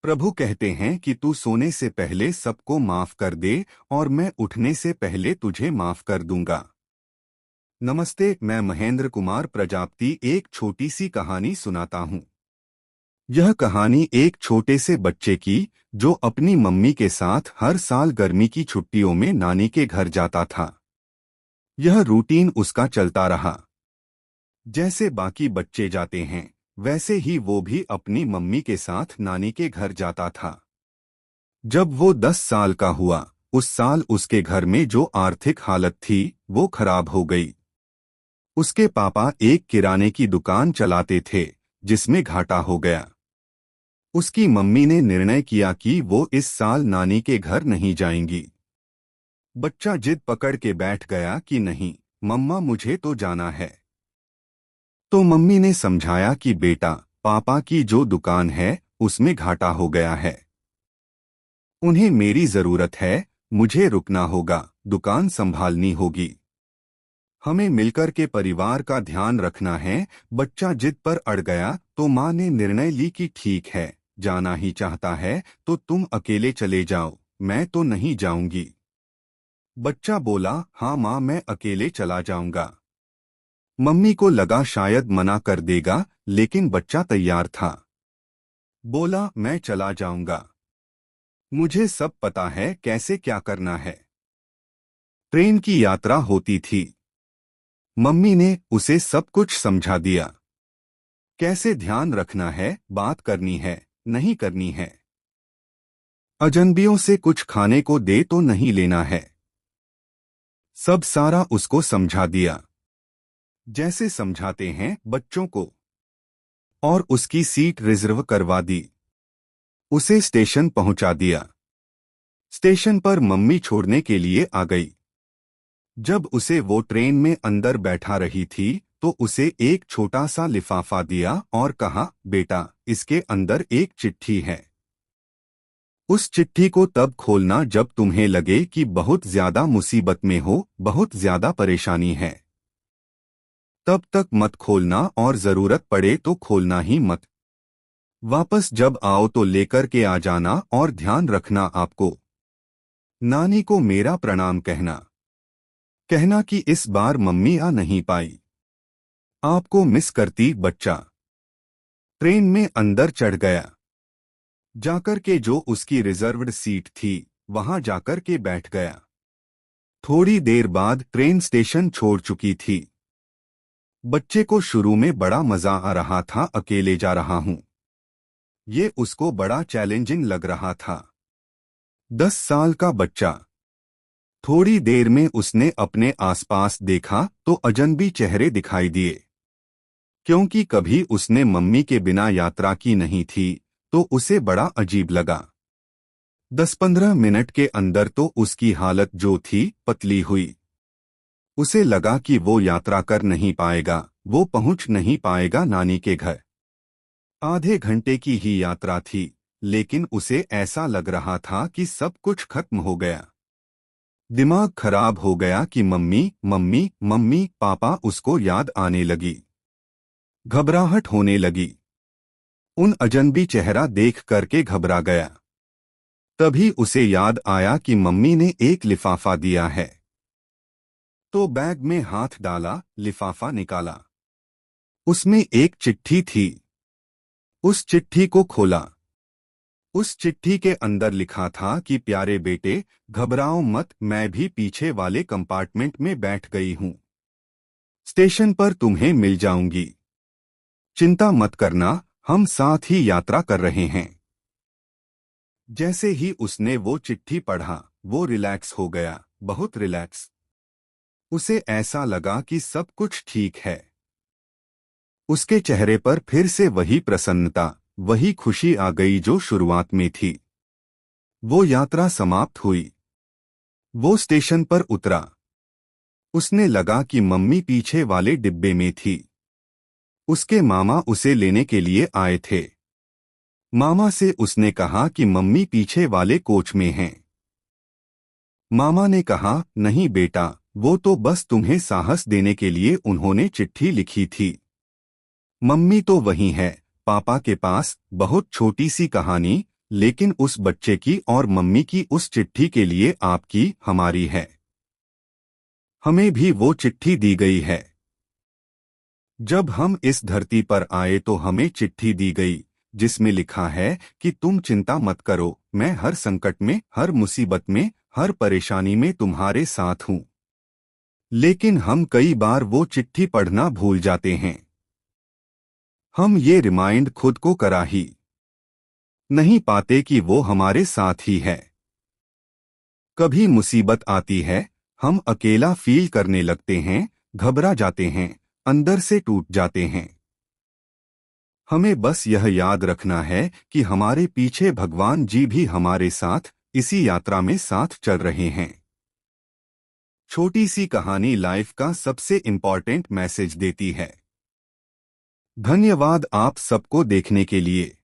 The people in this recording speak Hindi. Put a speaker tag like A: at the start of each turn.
A: प्रभु कहते हैं कि तू सोने से पहले सबको माफ कर दे और मैं उठने से पहले तुझे माफ कर दूंगा। नमस्ते, मैं महेंद्र कुमार प्रजापति एक छोटी सी कहानी सुनाता हूँ। यह कहानी एक छोटे से बच्चे की जो अपनी मम्मी के साथ हर साल गर्मी की छुट्टियों में नानी के घर जाता था। यह रूटीन उसका चलता रहा। जैसे बाकी बच्चे जाते हैं वैसे ही वो भी अपनी मम्मी के साथ नानी के घर जाता था। जब वो 10 साल का हुआ, उस साल उसके घर में जो आर्थिक हालत थी वो खराब हो गई। उसके पापा एक किराने की दुकान चलाते थे जिसमें घाटा हो गया। उसकी मम्मी ने निर्णय किया कि वो इस साल नानी के घर नहीं जाएंगी। बच्चा जिद पकड़ के बैठ गया कि नहीं मम्मा, मुझे तो जाना है। तो मम्मी ने समझाया कि बेटा, पापा की जो दुकान है उसमें घाटा हो गया है। उन्हें मेरी जरूरत है, मुझे रुकना होगा, दुकान संभालनी होगी। हमें मिलकर के परिवार का ध्यान रखना है। बच्चा जिद पर अड़ गया तो माँ ने निर्णय ली कि ठीक है, जाना ही चाहता है तो तुम अकेले चले जाओ, मैं तो नहीं जाऊंगी। बच्चा बोला, हाँ माँ, मैं अकेले चला जाऊंगा। मम्मी को लगा शायद मना कर देगा, लेकिन बच्चा तैयार था। बोला, मैं चला जाऊंगा, मुझे सब पता है कैसे क्या करना है। ट्रेन की यात्रा होती थी। मम्मी ने उसे सब कुछ समझा दिया। कैसे ध्यान रखना है, बात करनी है, नहीं करनी है। अजनबियों से कुछ खाने को दे तो नहीं लेना है। सब सारा उसको समझा दिया, जैसे समझाते हैं बच्चों को। और उसकी सीट रिजर्व करवा दी। उसे स्टेशन पहुंचा दिया। स्टेशन पर मम्मी छोड़ने के लिए आ गई। जब उसे वो ट्रेन में अंदर बैठा रही थी तो उसे एक छोटा सा लिफाफा दिया और कहा, बेटा, इसके अंदर एक चिट्ठी है। उस चिट्ठी को तब खोलना जब तुम्हें लगे कि बहुत ज्यादा मुसीबत में हो, बहुत ज्यादा परेशानी है। तब तक मत खोलना और जरूरत पड़े तो खोलना ही मत। वापस जब आओ तो लेकर के आ जाना और ध्यान रखना आपको। नानी को मेरा प्रणाम कहना। कहना कि इस बार मम्मी आ नहीं पाई, आपको मिस करती। बच्चा ट्रेन में अंदर चढ़ गया। जाकर के जो उसकी रिजर्व्ड सीट थी वहां जाकर के बैठ गया। थोड़ी देर बाद ट्रेन स्टेशन छोड़ चुकी थी। बच्चे को शुरू में बड़ा मजा आ रहा था, अकेले जा रहा हूं। ये उसको बड़ा चैलेंजिंग लग रहा था। 10 साल का बच्चा। थोड़ी देर में उसने अपने आसपास देखा तो अजनबी चेहरे दिखाई दिए। क्योंकि कभी उसने मम्मी के बिना यात्रा की नहीं थी तो उसे बड़ा अजीब लगा। 10-15 मिनट के अंदर तो उसकी हालत जो थी पतली हुई। उसे लगा कि वो यात्रा कर नहीं पाएगा, वो पहुंच नहीं पाएगा नानी के घर। आधे घंटे की ही यात्रा थी, लेकिन उसे ऐसा लग रहा था कि सब कुछ खत्म हो गया। दिमाग खराब हो गया कि मम्मी मम्मी मम्मी, पापा उसको याद आने लगी। घबराहट होने लगी। उन अजनबी चेहरा देख करके घबरा गया। तभी उसे याद आया कि मम्मी ने एक लिफाफा दिया है। तो बैग में हाथ डाला, लिफाफा निकाला। उसमें एक चिट्ठी थी। उस चिट्ठी को खोला। उस चिट्ठी के अंदर लिखा था कि प्यारे बेटे, घबराओ मत, मैं भी पीछे वाले कंपार्टमेंट में बैठ गई हूं। स्टेशन पर तुम्हें मिल जाऊंगी। चिंता मत करना, हम साथ ही यात्रा कर रहे हैं। जैसे ही उसने वो चिट्ठी पढ़ा वो रिलैक्स हो गया, बहुत रिलैक्स। उसे ऐसा लगा कि सब कुछ ठीक है। उसके चेहरे पर फिर से वही प्रसन्नता, वही खुशी आ गई जो शुरुआत में थी। वो यात्रा समाप्त हुई। वो स्टेशन पर उतरा। उसने लगा कि मम्मी पीछे वाले डिब्बे में थी। उसके मामा उसे लेने के लिए आए थे। मामा से उसने कहा कि मम्मी पीछे वाले कोच में हैं। मामा ने कहा, नहीं बेटा, वो तो बस तुम्हें साहस देने के लिए उन्होंने चिट्ठी लिखी थी। मम्मी तो वही है, पापा के पास। बहुत छोटी सी कहानी, लेकिन उस बच्चे की और मम्मी की उस चिट्ठी के लिए आपकी, हमारी है। हमें भी वो चिट्ठी दी गई है। जब हम इस धरती पर आए तो हमें चिट्ठी दी गई जिसमें लिखा है कि तुम चिंता मत करो, मैं हर संकट में, हर मुसीबत में, हर परेशानी में तुम्हारे साथ हूं। लेकिन हम कई बार वो चिट्ठी पढ़ना भूल जाते हैं। हम ये रिमाइंड खुद को करा ही नहीं पाते कि वो हमारे साथ ही है। कभी मुसीबत आती है, हम अकेला फील करने लगते हैं, घबरा जाते हैं, अंदर से टूट जाते हैं। हमें बस यह याद रखना है कि हमारे पीछे भगवान जी भी हमारे साथ इसी यात्रा में साथ चल रहे हैं। छोटी सी कहानी लाइफ का सबसे इम्पॉर्टेंट मैसेज देती है। धन्यवाद आप सबको देखने के लिए।